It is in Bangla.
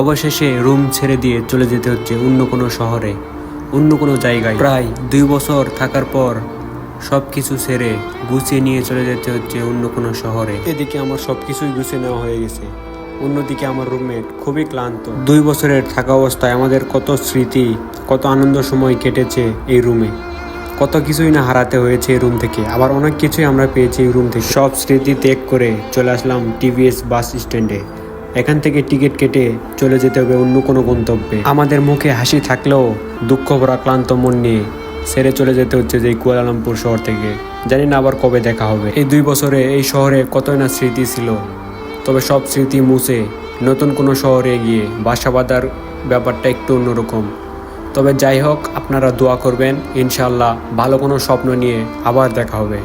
অবশেষে রুম ছেড়ে দিয়ে চলে যেতে হচ্ছে অন্য কোনো শহরে, অন্য কোনো জায়গায়। প্রায় 2 বছর থাকার পর সব কিছু ছেড়ে গুছিয়ে নিয়ে চলে যেতে হচ্ছে অন্য কোনো শহরে। এদিকে আমার সব কিছুই গুছিয়ে নেওয়া হয়ে গেছে, অন্যদিকে আমার রুমমেট খুবই ক্লান্ত। 2 বছরের থাকা অবস্থায় আমাদের কত স্মৃতি, কত আনন্দ সময় কেটেছে এই রুমে, কত কিছুই না হারাতে হয়েছে এই রুম থেকে, আবার অনেক কিছুই আমরা পেয়েছি এই রুম থেকে। সব স্মৃতি ত্যাগ করে চলে আসলাম টিভিএস বাস স্ট্যান্ডে। এখান থেকে টিকিট কেটে চলে যেতে হবে অন্য কোনো গন্তব্যে। আমাদের মুখে হাসি থাকলেও দুঃখ ভরা ক্লান্ত মন নিয়ে ছেড়ে চলে যেতে হচ্ছে যে কুয়ালালামপুর শহর থেকে। জানি না আবার কবে দেখা হবে। এই 2 বছরে এই শহরে কতই না স্মৃতি ছিল, তবে সব স্মৃতি মুছে নতুন কোনো শহরে গিয়ে বাসা বাঁধার ব্যাপারটা একটু অন্যরকম। তবে যাই হোক, আপনারা দোয়া করবেন, ইনশাআল্লাহ ভালো কোনো স্বপ্ন নিয়ে আবার দেখা হবে।